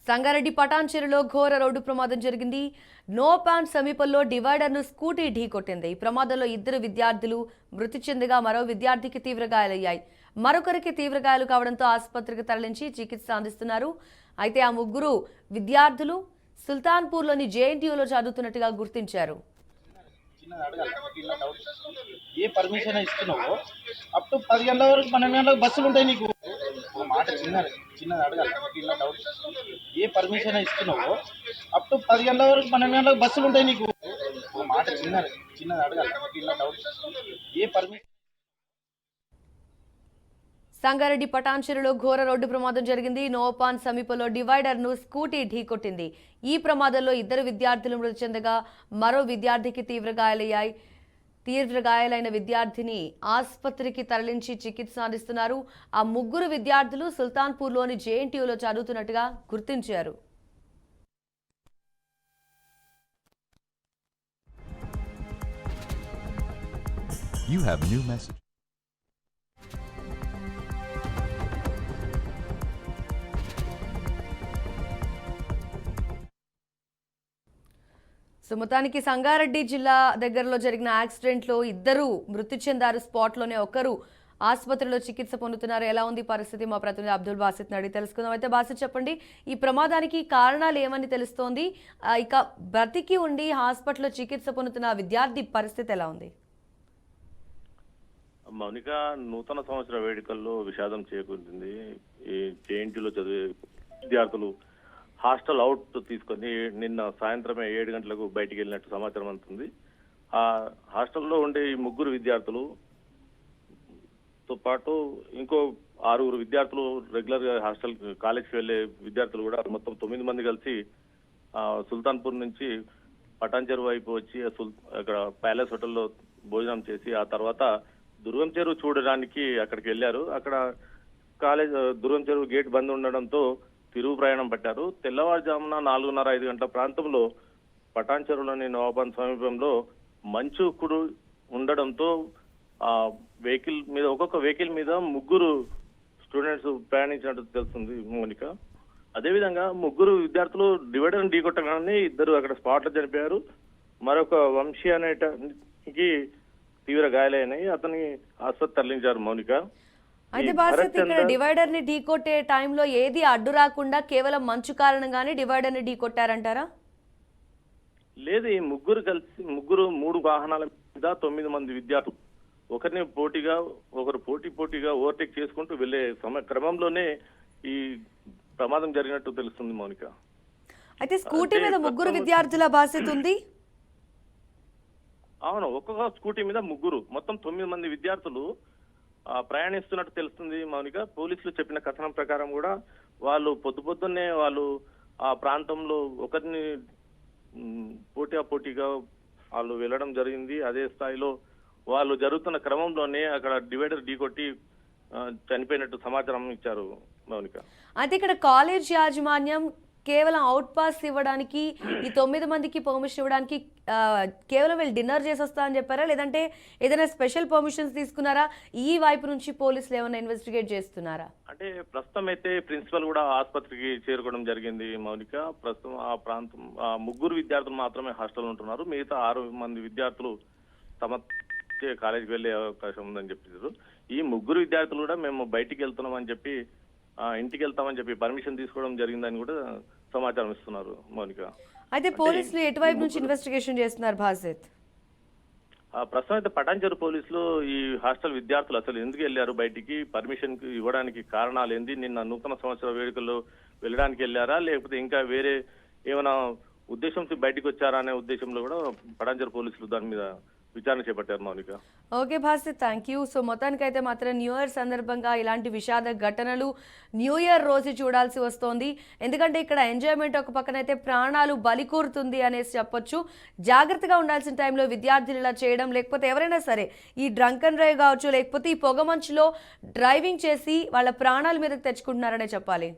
సంగారెడ్డి పటాన్చెరులో ఘోర రోడ్డు ప్రమాదం జరిగింది. నో పాన్ సమీపంలో డివైడర్ను స్కూటీ ఢీకొట్టింది. ఈ ప్రమాదంలో ఇద్దరు విద్యార్థులు మృతి చెందగా మరో విద్యార్థికి తీవ్ర గాయాలయ్యాయి. మరొకరికి తీవ్ర గాయాలు కావడంతో ఆసుపత్రికి తరలించి చికిత్స అందిస్తున్నారు. అయితే ఆ ముగ్గురు విద్యార్థులు సుల్తాన్పూర్లోని జేఎన్టీయూలో చదువుతున్నట్టుగా గుర్తించారు. ఏ పర్మిషన్ ఇస్తున్నావో అప్ టు 10 గంటల వరకు 12 గంటలకు బస్సులు ఉంటాయి. నీకు ఒక మాట చిన్నది అడగాలి. డౌట్ ఏ పర్మిషన్ ఇస్తున్నావో అప్ టు 10 గంటల వరకు 12 గంటలకు బస్సులు ఉంటాయి. నీకు ఒక మాట చిన్నది అడగాలి. డౌట్ ఏ పర్మిషన్. సంగారెడ్డి పటాన్చెరులో ఘోర రోడ్డు ప్రమాదం జరిగింది. నోపాన్ సమీపంలో డివైడర్ను స్కూటీ ఢీకొట్టింది. ఈ ప్రమాదంలో ఇద్దరు విద్యార్థులు మృతి చెందగా మరో విద్యార్థికి తీవ్ర గాయాలయ్యాయి. తీవ్ర గాయాలైన విద్యార్థిని ఆసుపత్రికి తరలించి చికిత్స అందిస్తున్నారు. ఆ ముగ్గురు విద్యార్థులు సుల్తాన్పూర్లోని జేఎన్టీయూలో చదువుతున్నట్టుగా గుర్తించారు. You have a new message. మొత్తానికి సంగారెడ్డి జిల్లా దగ్గరలో జరిగిన యాక్సిడెంట్లో ఇద్దరు మృతి చెందారు. స్పాట్లోనే ఒకరు ఆసుపత్రిలో చికిత్స పొందుతున్నారు. ఎలా ఉంది పరిస్థితి? మా ప్రతినిధి అబ్దుల్ బాసిత్ అడిగి తెలుసుకుందాం. అయితే బాసిత్, చెప్పండి, ఈ ప్రమాదానికి కారణాలు ఏమని తెలుస్తోంది? ఇక బ్రతికి ఉండి హాస్పిటల్లో చికిత్స పొందుతున్న విద్యార్థి పరిస్థితి ఎలా ఉంది? మౌనిక, నూతన సంవత్సర వేడుకల్లో విషాదం చేకూరింది. ఈ జేఎన్టీలో చదివే విద్యార్థులు హాస్టల్ అవుట్ తీసుకొని నిన్న సాయంత్రమే 7 గంటలకు బయటికి వెళ్ళినట్టు సమాచారం అందుతుంది. ఆ హాస్టల్లో ఉండే ఈ ముగ్గురు విద్యార్థులతో పాటు ఇంకో 6 విద్యార్థులు రెగ్యులర్ గా హాస్టల్ కాలేజ్కి వెళ్లే విద్యార్థులు కూడా మొత్తం 9 మంది కలిసి సుల్తాన్పూర్ నుంచి పటాన్చెరు వైపు వచ్చి అక్కడ ప్యాలెస్ హోటల్లో భోజనం చేసి ఆ తర్వాత దుర్గం చెరువు చూడడానికి అక్కడికి వెళ్లారు. అక్కడ కాలేజ్ దుర్గం చెరువు గేట్ బంద్ ఉండడంతో తిరుగు ప్రయాణం పట్టారు. తెల్లవారుజామున 4:30-5 గంటల ప్రాంతంలో పటాన్చెరులోని నవాబాన్ సమీపంలో మంచు కుడు ఉండడంతో ఆ వెహికల్ మీద ఒక్కొక్క వెహికల్ మీద ముగ్గురు స్టూడెంట్స్ ప్రయాణించినట్టు తెలుస్తుంది మౌనిక. అదేవిధంగా ముగ్గురు విద్యార్థులు డివైడర్ ఢీకొట్టగానే ఇద్దరు అక్కడ స్పాట్లో చనిపోయారు. మరొక వంశీ అనేటానికి తీవ్ర గాయాలైనాయి. అతని ఆసుపత్రి తరలించారు మౌనిక. అయితే బాసిత్, ఇక్కడ డివైడర్ ని ఢీకొట్టే టైంలో ఏది అడ్డు రాకుండా కేవలం మంచు కారణంగానే డివైడర్ ని ఢీకొట్టారంటారా? లేదు, ఈ ముగ్గురు కలిసి 3 వాహనాల మీద 9 మంది విద్యార్థులు ఒకరు పోటీగా ఓవర్టేక్ చేసుకుంటూ వెళ్లే క్రమంలోనే ఈ ప్రమాదం జరిగినట్టు తెలుస్తుంది మౌనిక. అయితే స్కూటీ మీద ముగ్గురు విద్యార్థుల బాసిత్ ఉంది? అవును, ఒక్కొక్క స్కూటీ మీద ముగ్గురు, మొత్తం 9 మంది విద్యార్థులు ప్రయాణిస్తున్నట్టు తెలుస్తుంది మౌనిక. పోలీసులు చెప్పిన కథనం ప్రకారం కూడా వాళ్ళు పొద్దున్నే వాళ్ళు ఆ ప్రాంతంలో ఒకరిని పోటీగా వాళ్ళు వెళ్ళడం జరిగింది. అదే స్థాయిలో వాళ్ళు జరుగుతున్న క్రమంలోనే అక్కడ డివైడర్ ఢీకొట్టి చనిపోయినట్టు సమాచారం ఇచ్చారు మౌనిక. అయితే ఇక్కడ కాలేజ్ యాజమాన్యం కేవలం అవుట్ పాస్ ఇవ్వడానికి, ఈ 9 మందికి పర్మిషన్ ఇవ్వడానికి కేవలం వీళ్ళు డిన్నర్ చేసి వస్తా అని చెప్పారా, లేదంటే ఏదైనా స్పెషల్ పర్మిషన్స్ తీసుకున్నారా? ఈ వైపు నుంచి పోలీసులు ఏమైనా ఇన్వెస్టిగేట్ చేస్తున్నారా? అంటే ప్రస్తుతం అయితే ప్రిన్సిపల్ కూడా ఆసుపత్రికి చేరుకోవడం జరిగింది మౌనిక. ప్రస్తుతం ఆ ప్రాంతం 3 విద్యార్థులు మాత్రమే హాస్టల్ ఉంటున్నారు. మిగతా 6 మంది విద్యార్థులు తమ కాలేజీకి వెళ్లే అవకాశం ఉందని చెప్పారు. ఈ 3 విద్యార్థులు కూడా మేము బయటికి వెళ్తున్నామని చెప్పి ఇంటికి వెళ్తామని చెప్పి పర్మిషన్ తీసుకోవడం జరిగిందని కూడా సమాచారం ఇస్తున్నారు మౌనిక. అయితే పోలీసులు ఎటువైపు నుంచి ఇన్వెస్టిగేషన్ చేస్తున్నారు బాసిత్? ప్రస్తుతం అయితే పటాన్చెరు పోలీసులు ఈ హాస్టల్ విద్యార్థులు అసలు ఎందుకు వెళ్లారు బయటికి, పర్మిషన్ ఇవ్వడానికి కారణాలు ఏంది, నిన్న నూతన సంవత్సర వేడుకల్లో వెళ్ళడానికి వెళ్ళారా, లేకపోతే ఇంకా వేరే ఏమైనా ఉద్దేశంతో బయటకు వచ్చారా అనే ఉద్దేశంలో కూడా పటాన్చెరు పోలీసులు దాని మీద విచారణ చేపట్టారు Mounika. Okay Basit, thank you. మొత్తానికైతే మాత్రం న్యూ ఇయర్ సందర్భంగా ఇలాంటి విషాద ఘటనలు న్యూ ఇయర్ రోజు చూడాల్సి వస్తోంది. ఎందుకంటే ఇక్కడ ఎంజాయ్మెంట్ ఒక పక్కనైతే ప్రాణాలు బలికూరుతుంది అనేసి చెప్పొచ్చు. జాగ్రత్తగా ఉండాల్సిన టైంలో విద్యార్థులు ఇలా చేయడం, లేకపోతే ఎవరైనా సరే ఈ డ్రంక్ అండ్ డ్రైవ్ కావచ్చు, లేకపోతే ఈ పొగ మంచులో డ్రైవింగ్ చేసి వాళ్ళ ప్రాణాల మీదకి తెచ్చుకుంటున్నారనే చెప్పాలి.